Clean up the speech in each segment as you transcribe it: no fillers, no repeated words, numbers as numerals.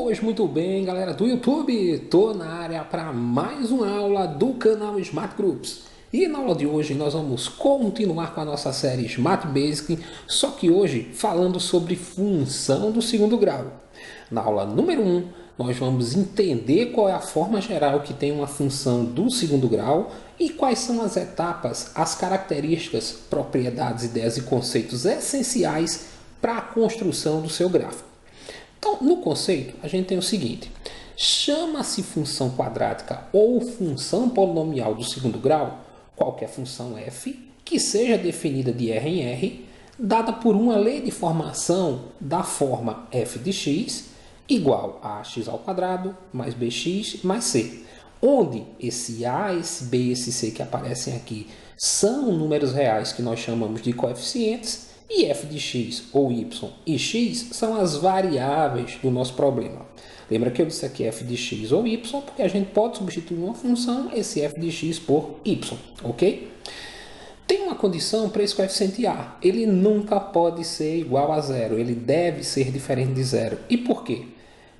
Pois muito bem, galera do YouTube, tô na área para mais uma aula do canal Smart Groups. E na aula de hoje nós vamos continuar com a nossa série Smart Basic, só que hoje falando sobre função do segundo grau. Na aula número 1, nós vamos entender qual é a forma geral que tem uma função do segundo grau e quais são as etapas, as características, propriedades, ideias e conceitos essenciais para a construção do seu gráfico. Então, no conceito, a gente tem o seguinte: chama-se função quadrática ou função polinomial do segundo grau qualquer função f que seja definida de R em R, dada por uma lei de formação da forma f de x igual a x ao quadrado mais bx mais c, onde esse a, esse b e esse c que aparecem aqui são números reais que nós chamamos de coeficientes, e f de x ou y e x são as variáveis do nosso problema. Lembra que eu disse aqui f de x ou y, porque a gente pode substituir uma função, esse f de x por y, ok? Tem uma condição para esse coeficiente a. Ele nunca pode ser igual a zero, ele deve ser diferente de zero. E por quê?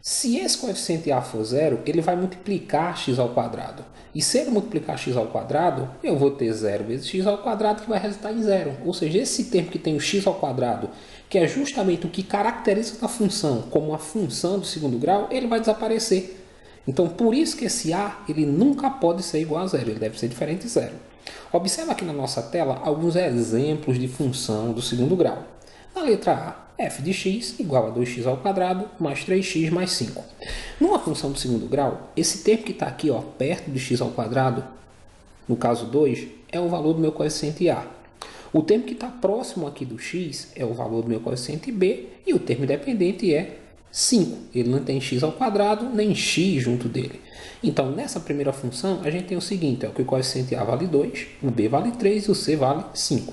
Se esse coeficiente a for zero, ele vai multiplicar x ao quadrado. E se ele multiplicar x ao quadrado, eu vou ter 0 vezes x ao quadrado, que vai resultar em zero. Ou seja, esse termo que tem o x ao quadrado, que é justamente o que caracteriza a função como uma função do segundo grau, ele vai desaparecer. Então, por isso que esse a ele nunca pode ser igual a zero, ele deve ser diferente de zero. Observa aqui na nossa tela alguns exemplos de função do segundo grau. Na letra A, f de x igual a 2x ao quadrado mais 3x mais 5. Numa função do segundo grau, esse termo que está aqui perto de x ao quadrado, no caso 2, é o valor do meu coeficiente a. O termo que está próximo aqui do x é o valor do meu coeficiente b, e o termo independente é 5. Ele não tem x ao quadrado nem x junto dele. Então, nessa primeira função, a gente tem o seguinte, que o coeficiente a vale 2, o b vale 3 e o c vale 5.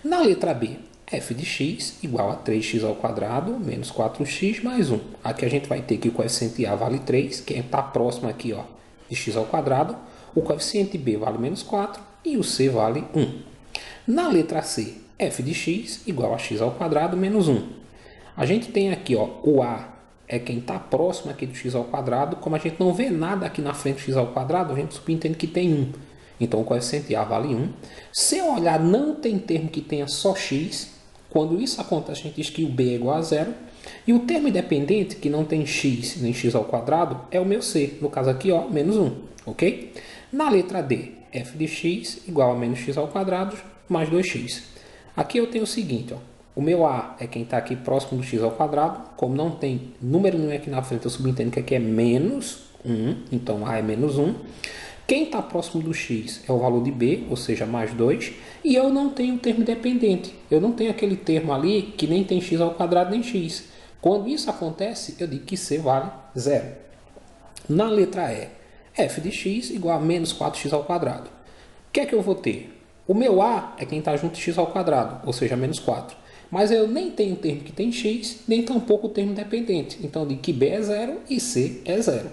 Na letra b, f de x igual a 3x ao quadrado menos 4x mais 1. Aqui a gente vai ter que o coeficiente a vale 3, que está próximo aqui de x ao quadrado. O coeficiente b vale menos 4 e o c vale 1. Na letra c, f de x igual a x ao quadrado menos 1. A gente tem aqui o a é quem está próximo aqui do x ao quadrado. Como a gente não vê nada aqui na frente do x ao quadrado, a gente subentende que tem 1. Então o coeficiente a vale 1. Se eu olhar, não tem termo que tenha só x. Quando isso acontece, a gente diz que o b é igual a zero. E o termo independente, que não tem x nem x ao quadrado, é o meu c. No caso aqui, menos 1. Ok? Na letra D, f de x igual a menos x ao quadrado mais 2x. Aqui eu tenho o seguinte, o meu a é quem está aqui próximo do x ao quadrado. Como não tem número nenhum aqui na frente, eu subentendo que aqui é menos 1. Então a é menos 1. Quem está próximo do x é o valor de b, ou seja, mais 2. E eu não tenho termo dependente. Eu não tenho aquele termo ali que nem tem x ao quadrado nem x. Quando isso acontece, eu digo que c vale 0. Na letra E, f de x igual a menos 4x ao quadrado. O que é que eu vou ter? O meu a é quem está junto de x ao quadrado, ou seja, menos 4. Mas eu nem tenho termo que tem x, nem tampouco o termo dependente. Então eu digo que b é 0 e c é 0.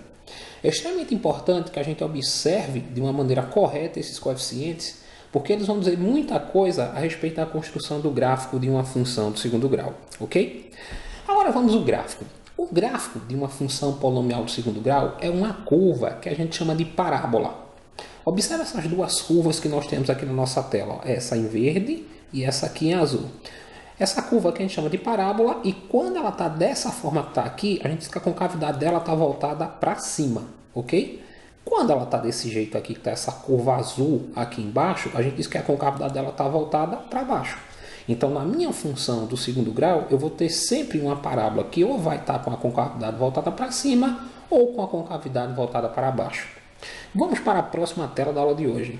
É extremamente importante que a gente observe de uma maneira correta esses coeficientes, porque eles vão dizer muita coisa a respeito da construção do gráfico de uma função do segundo grau, ok? Agora vamos ao gráfico. O gráfico de uma função polinomial do segundo grau é uma curva que a gente chama de parábola. Observe essas duas curvas que nós temos aqui na nossa tela, essa em verde e essa aqui em azul. Essa curva que a gente chama de parábola, e quando ela está dessa forma que está aqui, a gente diz que a concavidade dela está voltada para cima, ok? Quando ela está desse jeito aqui, que está essa curva azul aqui embaixo, a gente diz que a concavidade dela está voltada para baixo. Então, na minha função do segundo grau, eu vou ter sempre uma parábola que ou vai estar com a concavidade voltada para cima ou com a concavidade voltada para baixo. Vamos para a próxima tela da aula de hoje.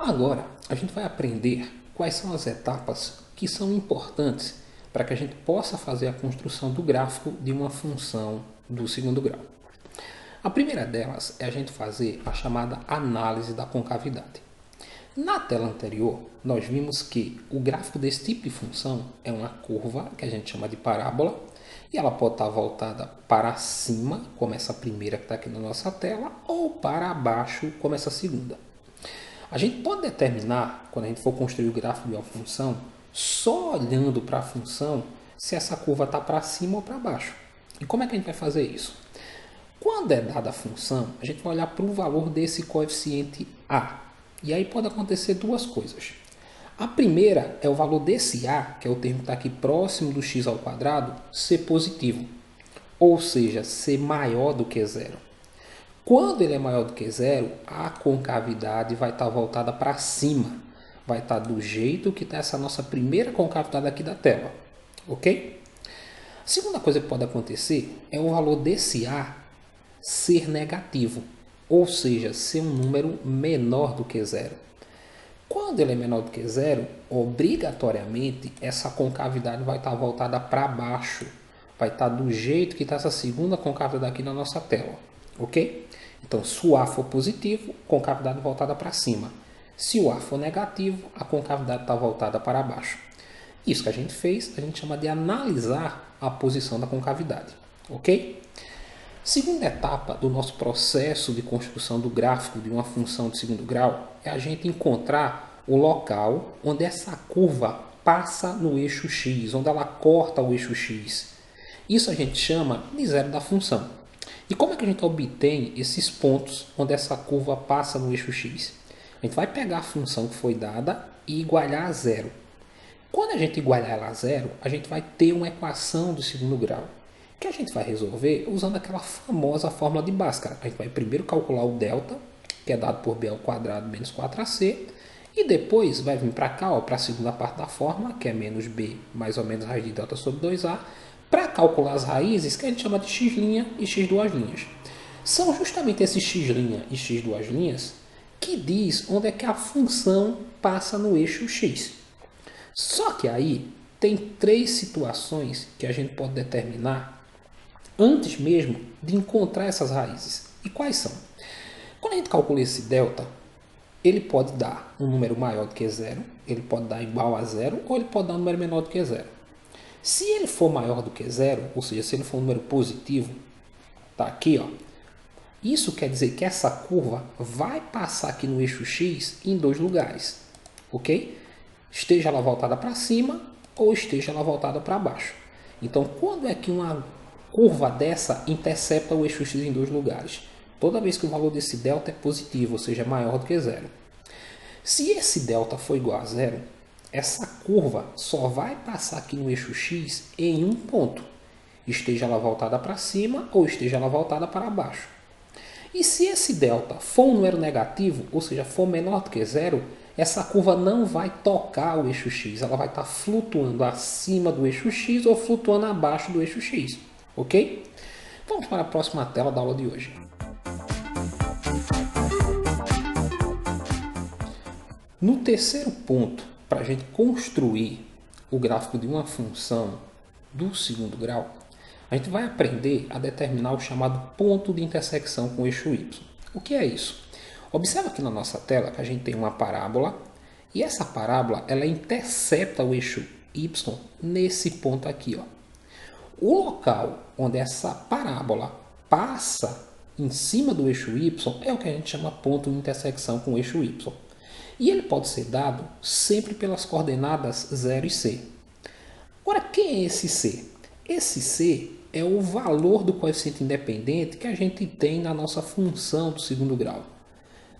Agora, a gente vai aprender quais são as etapas que são importantes para que a gente possa fazer a construção do gráfico de uma função do segundo grau. A primeira delas é a gente fazer a chamada análise da concavidade. Na tela anterior, nós vimos que o gráfico desse tipo de função é uma curva que a gente chama de parábola, e ela pode estar voltada para cima, como essa primeira que está aqui na nossa tela, ou para baixo, como essa segunda. A gente pode determinar, quando a gente for construir o gráfico de uma função, só olhando para a função se essa curva está para cima ou para baixo. E como é que a gente vai fazer isso? Quando é dada a função, a gente vai olhar para o valor desse coeficiente A. E aí pode acontecer duas coisas. A primeira é o valor desse A, que é o termo que está aqui próximo do x ao quadrado, ser positivo. Ou seja, ser maior do que zero. Quando ele é maior do que zero, a concavidade vai estar voltada para cima. Vai estar do jeito que está essa nossa primeira concavidade aqui da tela. Ok? A segunda coisa que pode acontecer é o valor desse A ser negativo. Ou seja, ser um número menor do que zero. Quando ele é menor do que zero, obrigatoriamente essa concavidade vai estar voltada para baixo. Vai estar do jeito que está essa segunda concavidade aqui na nossa tela. Ok? Então, se o A for positivo, concavidade voltada para cima. Se o A for negativo, a concavidade está voltada para baixo. Isso que a gente fez, a gente chama de analisar a posição da concavidade. Ok? Segunda etapa do nosso processo de construção do gráfico de uma função de segundo grau é a gente encontrar o local onde essa curva passa no eixo x, onde ela corta o eixo x. Isso a gente chama de zero da função. E como é que a gente obtém esses pontos onde essa curva passa no eixo x? A gente vai pegar a função que foi dada e igualar a zero. Quando a gente igualar ela a zero, a gente vai ter uma equação do segundo grau, que a gente vai resolver usando aquela famosa fórmula de Bhaskara. A gente vai primeiro calcular o delta, que é dado por b ao quadrado menos 4ac, e depois vai vir para cá, para a segunda parte da fórmula, que é menos b mais ou menos raiz de delta sobre 2a, para calcular as raízes, que a gente chama de x' e x2'. São justamente esses x' e x2' que diz onde é que a função passa no eixo x. Só que aí tem três situações que a gente pode determinar antes mesmo de encontrar essas raízes. E quais são? Quando a gente calcula esse delta, ele pode dar um número maior do que zero, ele pode dar igual a zero, ou ele pode dar um número menor do que zero. Se ele for maior do que zero, ou seja, se ele for um número positivo, tá aqui, ó. Isso quer dizer que essa curva vai passar aqui no eixo x em dois lugares, ok? Esteja ela voltada para cima ou esteja ela voltada para baixo. Então, quando é que uma curva dessa intercepta o eixo x em dois lugares? Toda vez que o valor desse delta é positivo, ou seja, maior do que zero. Se esse delta for igual a zero, essa curva só vai passar aqui no eixo x em um ponto. Esteja ela voltada para cima ou esteja ela voltada para baixo. E se esse delta for um número negativo, ou seja, for menor do que zero, essa curva não vai tocar o eixo x, ela vai estar flutuando acima do eixo x ou flutuando abaixo do eixo x, ok? Vamos para a próxima tela da aula de hoje. No terceiro ponto, para a gente construir o gráfico de uma função do segundo grau, a gente vai aprender a determinar o chamado ponto de intersecção com o eixo y. O que é isso? Observa aqui na nossa tela que a gente tem uma parábola e essa parábola ela intercepta o eixo y nesse ponto aqui, ó. O local onde essa parábola passa em cima do eixo y é o que a gente chama ponto de intersecção com o eixo y. E ele pode ser dado sempre pelas coordenadas 0 e c. Agora, quem é esse c? Esse c é o valor do coeficiente independente que a gente tem na nossa função do segundo grau.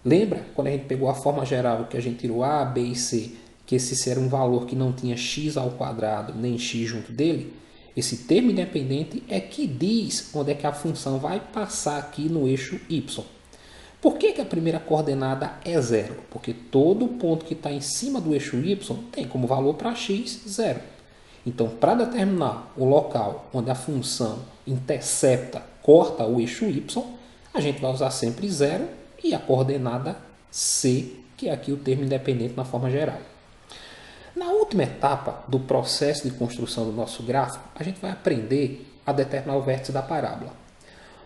Lembra quando a gente pegou a forma geral que a gente tirou a, b e c, que esse c era um valor que não tinha x ao quadrado nem x junto dele? Esse termo independente é que diz onde é que a função vai passar aqui no eixo y. Por que a primeira coordenada é zero? Porque todo ponto que está em cima do eixo y tem como valor para x zero. Então, para determinar o local onde a função intercepta, corta o eixo y, a gente vai usar sempre zero e a coordenada c, que é aqui o termo independente na forma geral. Na última etapa do processo de construção do nosso gráfico, a gente vai aprender a determinar o vértice da parábola.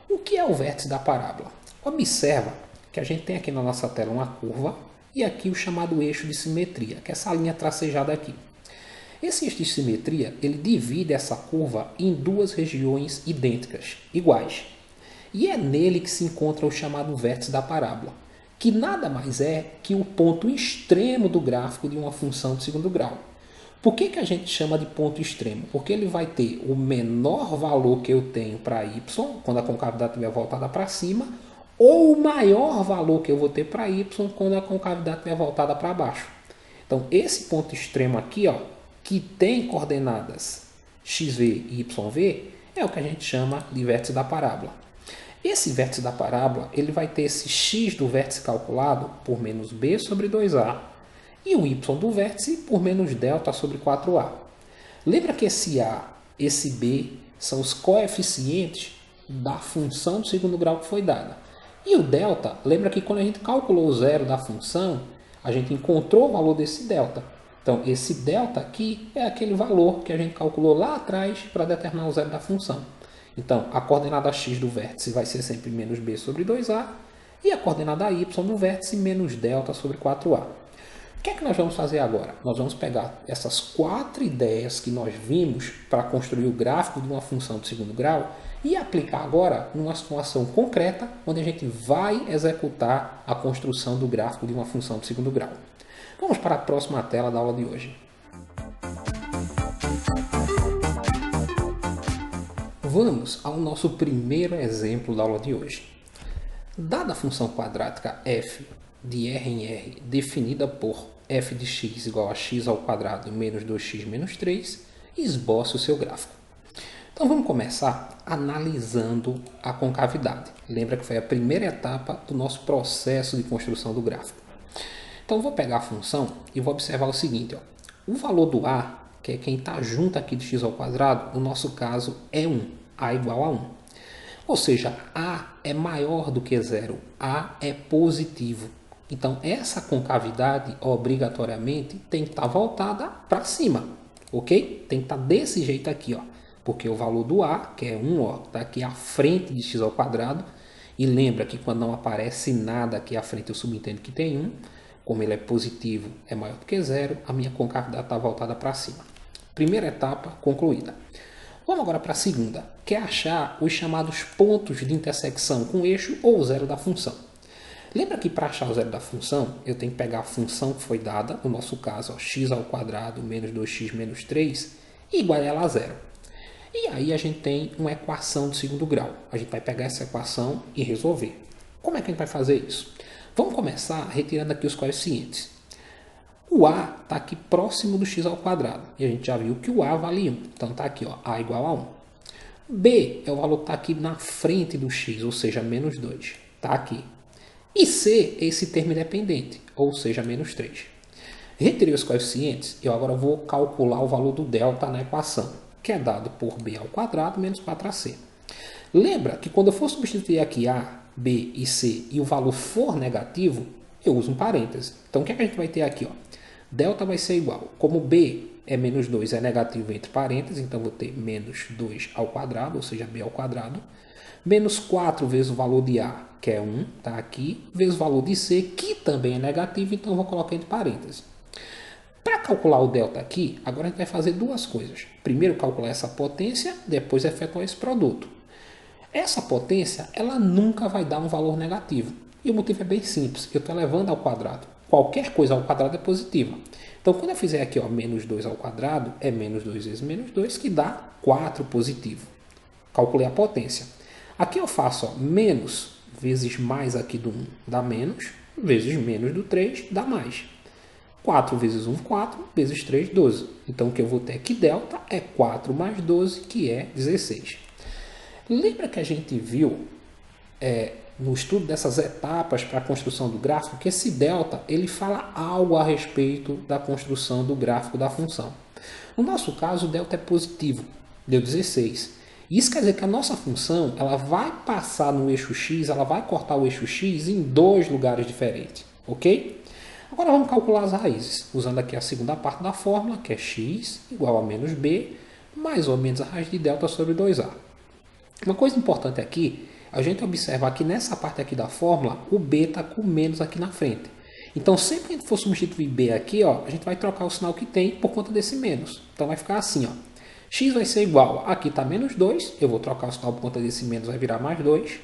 O que é o vértice da parábola? Observa que a gente tem aqui na nossa tela uma curva e aqui o chamado eixo de simetria, que é essa linha tracejada aqui. Esse eixo de simetria, ele divide essa curva em duas regiões idênticas, iguais. E é nele que se encontra o chamado vértice da parábola, que nada mais é que o ponto extremo do gráfico de uma função de segundo grau. Por que a gente chama de ponto extremo? Porque ele vai ter o menor valor que eu tenho para y, quando a concavidade estiver voltada para cima, ou o maior valor que eu vou ter para y quando a concavidade estiver voltada para baixo. Então, esse ponto extremo aqui, ó, que tem coordenadas xv e yv, é o que a gente chama de vértice da parábola. Esse vértice da parábola ele vai ter esse x do vértice calculado por menos b sobre 2a e o y do vértice por menos delta sobre 4a. Lembra que esse a, esse b, são os coeficientes da função do segundo grau que foi dada. E o delta, lembra que quando a gente calculou o zero da função, a gente encontrou o valor desse delta. Então, esse delta aqui é aquele valor que a gente calculou lá atrás para determinar o zero da função. Então, a coordenada x do vértice vai ser sempre menos b sobre 2a e a coordenada y do vértice menos delta sobre 4a. O que é que nós vamos fazer agora? Nós vamos pegar essas 4 ideias que nós vimos para construir o gráfico de uma função de segundo grau e aplicar agora numa situação concreta onde a gente vai executar a construção do gráfico de uma função de segundo grau. Vamos para a próxima tela da aula de hoje. Vamos ao nosso primeiro exemplo da aula de hoje. Dada a função quadrática f de R em R definida por f de x igual a x ao quadrado menos 2x menos 3, esboce o seu gráfico. Então vamos começar analisando a concavidade. Lembra que foi a primeira etapa do nosso processo de construção do gráfico. Então vou pegar a função e vou observar o seguinte. Ó. O valor do a, que é quem está junto aqui de x ao quadrado, no nosso caso é 1, a igual a 1. Ou seja, a é maior do que zero, a é positivo. Então essa concavidade obrigatoriamente tem que estar voltada para cima, ok? Tem que estar desse jeito aqui, ó. Porque o valor do a, que é 1, está aqui à frente de x ao quadrado. E lembra que quando não aparece nada aqui à frente, eu subentendo que tem 1. Como ele é positivo, é maior do que zero, a minha concavidade está voltada para cima. Primeira etapa concluída. Vamos agora para a segunda, que é achar os chamados pontos de intersecção com o eixo ou o zero da função. Lembra que para achar o zero da função, eu tenho que pegar a função que foi dada, no nosso caso, ó, x ao quadrado menos 2x menos 3, e igualar ela a zero. E aí a gente tem uma equação de segundo grau. A gente vai pegar essa equação e resolver. Como é que a gente vai fazer isso? Vamos começar retirando aqui os coeficientes. O a está aqui próximo do x ao quadrado. E a gente já viu que o a vale 1. Então está aqui, ó, a igual a 1. B é o valor que está aqui na frente do x, ou seja, menos 2. Está aqui. E c é esse termo independente, ou seja, menos 3. Retirei os coeficientes, eu agora vou calcular o valor do delta na equação, que é dado por b ao quadrado menos 4ac. Lembra que quando eu for substituir aqui a, b e c e o valor for negativo, eu uso um parêntese. Então o que é que a gente vai ter aqui? Ó? Delta vai ser igual, como b é menos 2, é negativo entre parênteses, então vou ter menos 2 ao quadrado, ou seja, b ao quadrado, menos 4 vezes o valor de a, que é 1, está aqui, vezes o valor de c, que também é negativo, então eu vou colocar entre parênteses. Para calcular o delta aqui, agora a gente vai fazer duas coisas. Primeiro calcular essa potência, depois efetuar esse produto. Essa potência, ela nunca vai dar um valor negativo. E o motivo é bem simples, eu estou elevando ao quadrado. Qualquer coisa ao quadrado é positiva. Então, quando eu fizer aqui, ó, menos 2 ao quadrado, é menos 2 vezes menos 2, que dá 4 positivo. Calculei a potência. Aqui eu faço, ó, menos vezes mais aqui do 1 dá menos, vezes menos do 3 dá mais. 4 vezes 1, 4, vezes 3, 12. Então, o que eu vou ter aqui, delta, é 4 mais 12, que é 16. Lembra que a gente viu no estudo dessas etapas para a construção do gráfico que esse delta ele fala algo a respeito da construção do gráfico da função. No nosso caso, o delta é positivo, deu 16. Isso quer dizer que a nossa função ela vai passar no eixo x, ela vai cortar o eixo x em dois lugares diferentes, ok? Agora vamos calcular as raízes, usando aqui a segunda parte da fórmula, que é x igual a menos b, mais ou menos a raiz de delta sobre 2a. Uma coisa importante aqui, a gente observar que nessa parte aqui da fórmula, o b está com menos aqui na frente. Então, sempre que a gente for substituir b aqui, ó, a gente vai trocar o sinal que tem por conta desse menos. Então, vai ficar assim, ó. X vai ser igual, aqui está menos 2, eu vou trocar o sinal por conta desse menos, vai virar mais 2.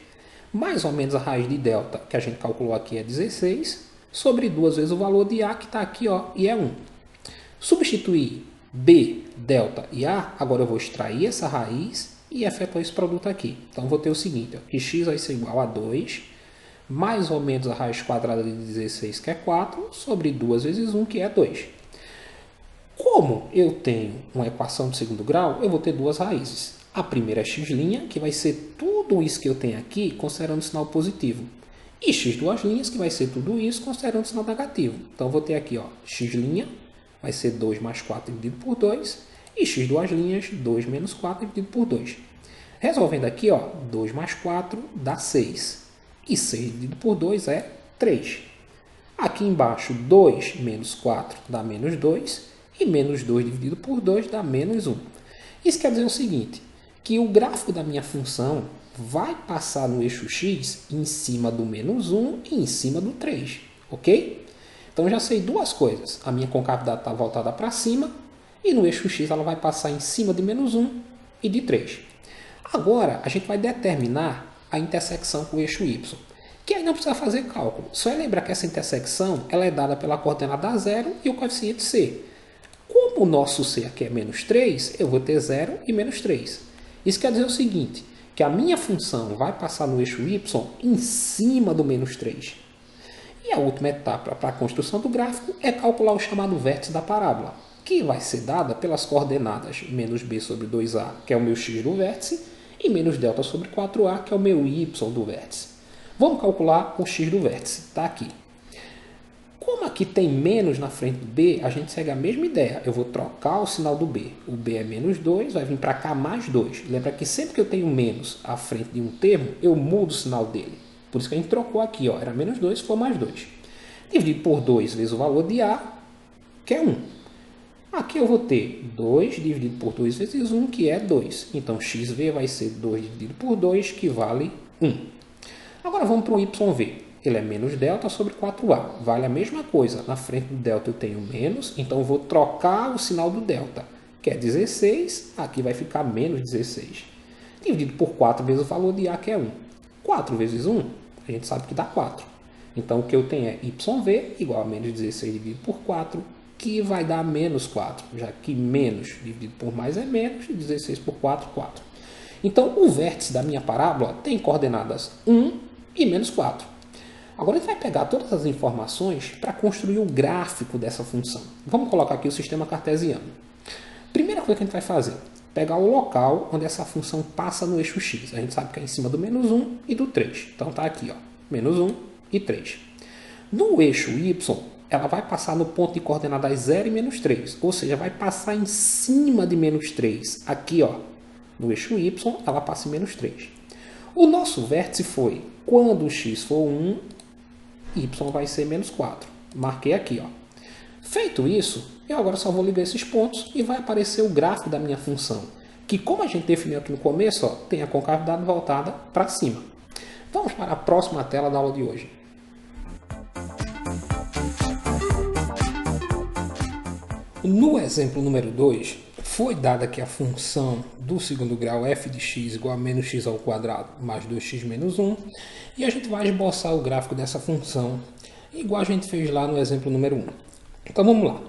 Mais ou menos a raiz de delta, que a gente calculou aqui, é 16, sobre 2 vezes o valor de a, que está aqui, ó, e é 1. Substituir B, delta e A, agora eu vou extrair essa raiz e efetuar esse produto aqui. Então, eu vou ter o seguinte, ó, que x vai ser igual a 2, mais ou menos a raiz quadrada de 16, que é 4, sobre 2 vezes 1, que é 2. Como eu tenho uma equação de segundo grau, eu vou ter duas raízes. A primeira é x', que vai ser tudo isso que eu tenho aqui, considerando o sinal positivo. E x duas linhas, que vai ser tudo isso, considerando o sinal negativo. Então, eu vou ter aqui, ó, x' vai ser 2 mais 4 dividido por 2. E x duas linhas, 2 menos 4 dividido por 2. Resolvendo aqui, ó, 2 mais 4 dá 6. E 6 dividido por 2 é 3. Aqui embaixo, 2 menos 4 dá menos 2. E menos 2 dividido por 2 dá menos 1. Isso quer dizer o seguinte, que o gráfico da minha função vai passar no eixo x em cima do menos 1 e em cima do 3, ok? Então, eu já sei duas coisas. A minha concavidade está voltada para cima e no eixo x ela vai passar em cima de menos 1 e de 3. Agora, a gente vai determinar a intersecção com o eixo y, que aí não precisa fazer cálculo. Só é lembrar que essa intersecção ela é dada pela coordenada 0 e o coeficiente c. Como o nosso c aqui é menos 3, eu vou ter 0 e menos 3. Isso quer dizer o seguinte, que a minha função vai passar no eixo y em cima do menos 3. E a última etapa para a construção do gráfico é calcular o chamado vértice da parábola, que vai ser dada pelas coordenadas menos b sobre 2a, que é o meu x do vértice, e menos delta sobre 4a, que é o meu y do vértice. Vamos calcular o x do vértice, está aqui. Como aqui tem menos na frente do b, a gente segue a mesma ideia. Eu vou trocar o sinal do b. O b é menos 2, vai vir para cá mais 2. Lembra que sempre que eu tenho menos à frente de um termo, eu mudo o sinal dele. Por isso que a gente trocou aqui, ó, era menos 2, ficou mais 2. Dividido por 2 vezes o valor de a, que é 1. Aqui eu vou ter 2 dividido por 2 vezes 1, que é 2. Então, xv vai ser 2 dividido por 2, que vale 1. Agora vamos para o yv. Ele é menos delta sobre 4a. Vale a mesma coisa. Na frente do delta eu tenho menos, então eu vou trocar o sinal do delta, que é 16. Aqui vai ficar menos 16. Dividido por 4 vezes o valor de a, que é 1. 4 vezes 1, a gente sabe que dá 4. Então, o que eu tenho é yv igual a menos 16 dividido por 4, que vai dar menos 4, já que menos dividido por mais é menos, e 16 por 4, 4. Então, o vértice da minha parábola tem coordenadas 1 e menos 4. Agora, a gente vai pegar todas as informações para construir o gráfico dessa função. Vamos colocar aqui o sistema cartesiano. Primeira coisa que a gente vai fazer, pegar o local onde essa função passa no eixo x. A gente sabe que é em cima do menos 1 e do 3. Então, está aqui, ó, menos 1 e 3. No eixo y, ela vai passar no ponto de coordenadas 0 e menos 3. Ou seja, vai passar em cima de menos 3. Aqui, ó, no eixo y, ela passa em menos 3. O nosso vértice foi, quando o x for 1, y vai ser menos 4. Marquei aqui, ó. Feito isso, eu agora só vou ligar esses pontos e vai aparecer o gráfico da minha função, que, como a gente definiu aqui no começo, ó, tem a concavidade voltada para cima. Vamos para a próxima tela da aula de hoje. No exemplo número 2, foi dada que a função do segundo grau f de x igual a menos x ao quadrado mais 2x menos 1, e a gente vai esboçar o gráfico dessa função, igual a gente fez lá no exemplo número 1. Então vamos lá.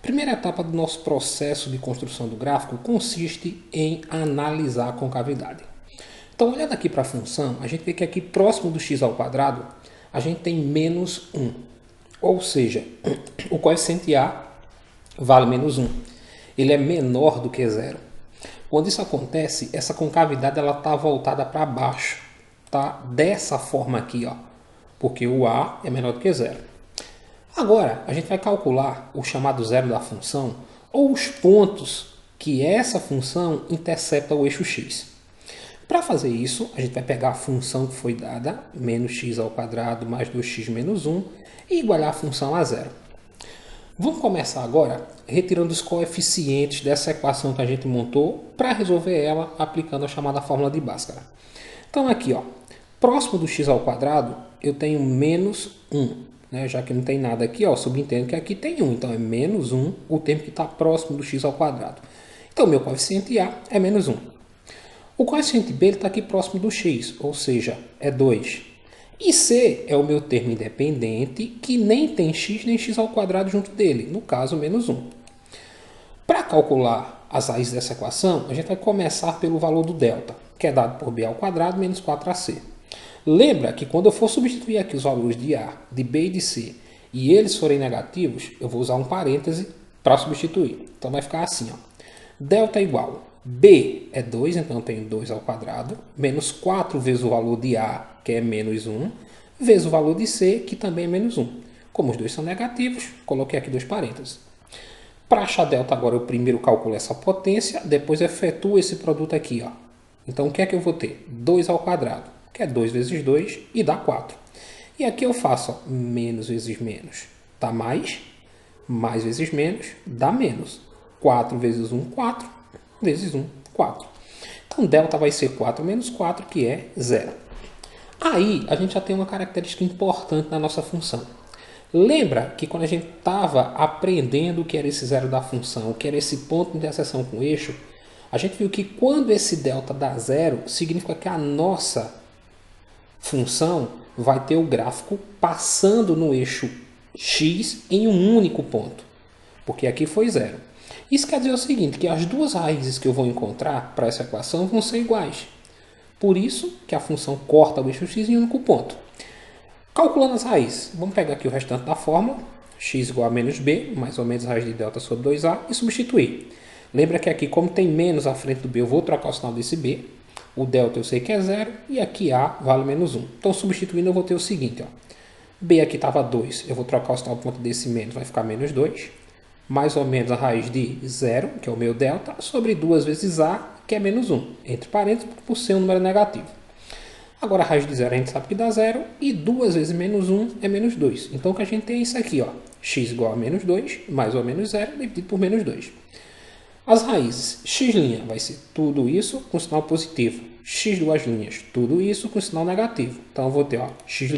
Primeira etapa do nosso processo de construção do gráfico consiste em analisar a concavidade. Então, olhando aqui para a função, a gente vê que aqui próximo do x ao quadrado, a gente tem menos 1. Ou seja, o coeficiente a vale menos 1. Ele é menor do que 0. Quando isso acontece, essa concavidade está voltada para baixo. Tá? Dessa forma aqui, ó, porque o a é menor do que 0. Agora, a gente vai calcular o chamado zero da função, ou os pontos que essa função intercepta o eixo x. Para fazer isso, a gente vai pegar a função que foi dada, menos x ao quadrado mais 2x menos 1, e igualar a função a zero. Vamos começar agora retirando os coeficientes dessa equação que a gente montou para resolver ela aplicando a chamada fórmula de Bhaskara. Então aqui, ó, próximo do x ao quadrado, eu tenho menos 1. Já que não tem nada aqui, ó, subentendo que aqui tem 1. Então é menos 1 o termo que está próximo do x ao quadrado. Então meu coeficiente a é menos 1. O coeficiente b está aqui próximo do x, ou seja, é 2. E c é o meu termo independente que nem tem x nem x ao quadrado junto dele, no caso menos 1. Para calcular as raízes dessa equação, a gente vai começar pelo valor do delta, que é dado por b ao quadrado menos 4ac. Lembra que quando eu for substituir aqui os valores de A, de B e de C, e eles forem negativos, eu vou usar um parêntese para substituir. Então vai ficar assim, ó. Delta igual, B é 2, então eu tenho 2 ao quadrado, menos 4 vezes o valor de A, que é menos 1, vezes o valor de C, que também é menos 1. Como os dois são negativos, coloquei aqui dois parênteses. Para achar delta agora, eu primeiro calculo essa potência, depois efetuo esse produto aqui, ó. Então o que é que eu vou ter? 2 ao quadrado, que é 2 vezes 2 e dá 4. E aqui eu faço, ó, menos vezes menos dá mais vezes menos dá menos. 4 vezes 1, 4, vezes 1, 4. Então delta vai ser 4 menos 4, que é 0. Aí a gente já tem uma característica importante na nossa função. Lembra que quando a gente estava aprendendo o que era esse zero da função, o que era esse ponto de interseção com o eixo, a gente viu que quando esse delta dá zero, significa que a nossa função vai ter o gráfico passando no eixo x em um único ponto, porque aqui foi zero. Isso quer dizer o seguinte, que as duas raízes que eu vou encontrar para essa equação vão ser iguais. Por isso que a função corta o eixo x em um único ponto. Calculando as raízes, vamos pegar aqui o restante da fórmula, x igual a menos b, mais ou menos a raiz de delta sobre 2a, e substituir. Lembra que aqui, como tem menos à frente do b, eu vou trocar o sinal desse b. O delta eu sei que é 0, e aqui a vale menos 1. Então, substituindo, eu vou ter o seguinte, ó. B aqui estava 2, eu vou trocar o sinal por conta desse menos, vai ficar menos 2. Mais ou menos a raiz de 0, que é o meu delta, sobre 2 vezes a, que é menos 1. Entre parênteses, por ser um número negativo. Agora, a raiz de 0 a gente sabe que dá 0, e 2 vezes menos 1 é menos 2. Então, o que a gente tem é isso aqui, ó. X igual a menos 2, mais ou menos 0, dividido por menos 2. As raízes, x' vai ser tudo isso com sinal positivo. X duas linhas, tudo isso com sinal negativo. Então, eu vou ter, ó, x',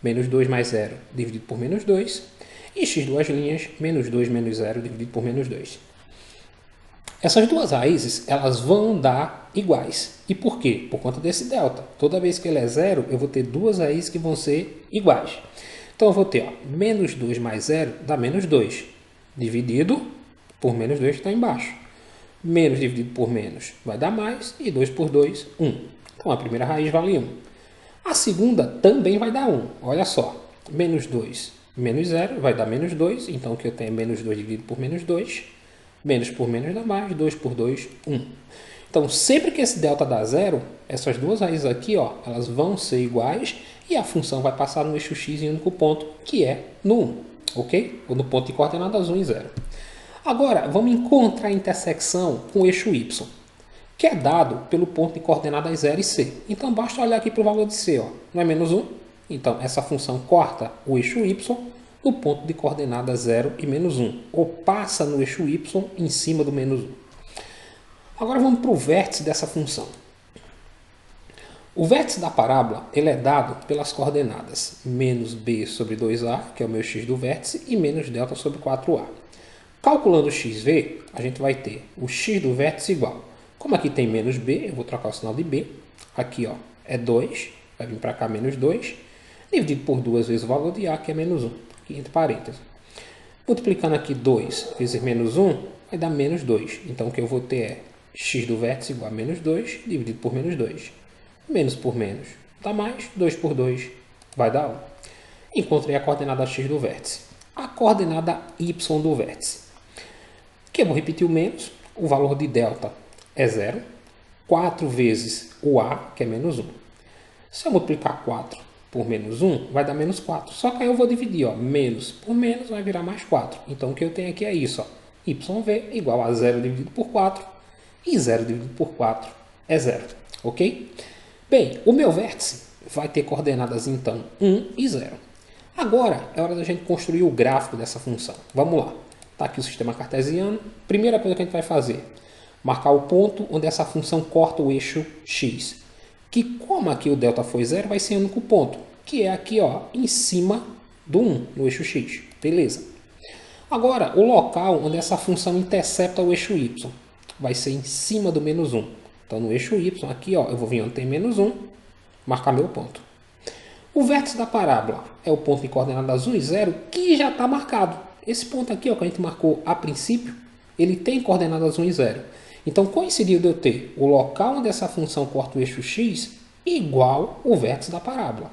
menos 2 mais 0, dividido por menos 2. E x duas linhas, menos 2 menos 0, dividido por menos 2. Essas duas raízes, elas vão dar iguais. E por quê? Por conta desse delta. Toda vez que ele é 0, eu vou ter duas raízes que vão ser iguais. Então, eu vou ter, ó, menos 2 mais 0 dá menos 2. Dividido por menos 2 que está embaixo. Menos dividido por menos vai dar mais. E 2 por 2, 1. Então, a primeira raiz vale 1. A segunda também vai dar 1. Olha só. Menos 2 menos 0 vai dar menos 2. Então, o que eu tenho é menos 2 dividido por menos 2. Menos por menos dá mais. 2 por 2, 1. Então, sempre que esse delta dá 0, essas duas raízes aqui, ó, elas vão ser iguais e a função vai passar no eixo x em um único ponto, que é no 1. Ok? Ou no ponto de coordenadas 1 e 0. Agora, vamos encontrar a intersecção com o eixo y, que é dado pelo ponto de coordenadas 0 e c. Então, basta olhar aqui para o valor de c. Ó. Não é menos 1? Então, essa função corta o eixo y no ponto de coordenadas 0 e menos 1. Ou passa no eixo y em cima do menos 1. Agora, vamos para o vértice dessa função. O vértice da parábola ele é dado pelas coordenadas menos b sobre 2a, que é o meu x do vértice, e menos delta sobre 4a. Calculando o xv, a gente vai ter o x do vértice igual. Como aqui tem menos b, eu vou trocar o sinal de b. Aqui, ó, é 2, vai vir para cá menos 2, dividido por 2 vezes o valor de a, que é menos 1, aqui entre parênteses. Multiplicando aqui 2 vezes menos 1, vai dar menos 2. Então, o que eu vou ter é x do vértice igual a menos 2, dividido por menos 2. Menos por menos dá mais, 2 por 2 vai dar 1. Encontrei a coordenada x do vértice. A coordenada y do vértice. Aqui eu vou repetir o menos, o valor de delta é 0, 4 vezes o a, que é menos 1. Se eu multiplicar 4 por menos 1, vai dar menos 4. Só que aí eu vou dividir, ó, menos por menos vai virar mais 4. Então, o que eu tenho aqui é isso, ó, yv igual a 0 dividido por 4, e 0 dividido por 4 é 0, ok? Bem, o meu vértice vai ter coordenadas, então, 1 e 0. Agora, é hora da gente construir o gráfico dessa função. Vamos lá. Está aqui o sistema cartesiano. Primeira coisa que a gente vai fazer, marcar o ponto onde essa função corta o eixo x. Que, como aqui o delta foi 0, vai ser o único ponto, que é aqui, ó, em cima do 1, no eixo x. Beleza. Agora, o local onde essa função intercepta o eixo y vai ser em cima do menos 1. Então, no eixo y, aqui, ó, eu vou vir onde tem menos 1, marcar meu ponto. O vértice da parábola é o ponto de coordenadas 1 e 0, que já está marcado. Esse ponto aqui, ó, que a gente marcou a princípio, ele tem coordenadas 1 e 0. Então coincidiu de eu ter o local onde essa função corta o eixo x igual o vértice da parábola.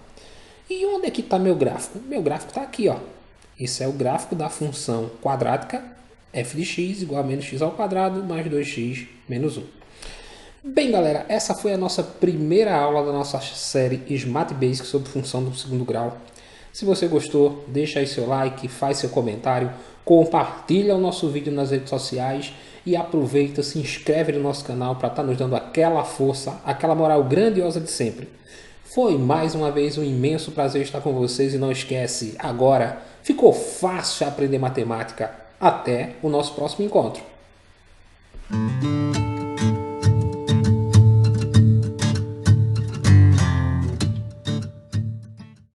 E onde é que está meu gráfico? Meu gráfico está aqui, ó. Esse é o gráfico da função quadrática f de x igual a menos x ao quadrado mais 2x menos 1. Bem, galera, essa foi a nossa primeira aula da nossa série Smart Basic sobre função do segundo grau. Se você gostou, deixa aí seu like, faz seu comentário, compartilha o nosso vídeo nas redes sociais e aproveita, se inscreve no nosso canal para estar nos dando aquela força, aquela moral grandiosa de sempre. Foi mais uma vez um imenso prazer estar com vocês e não esquece, agora ficou fácil aprender matemática. Até o nosso próximo encontro.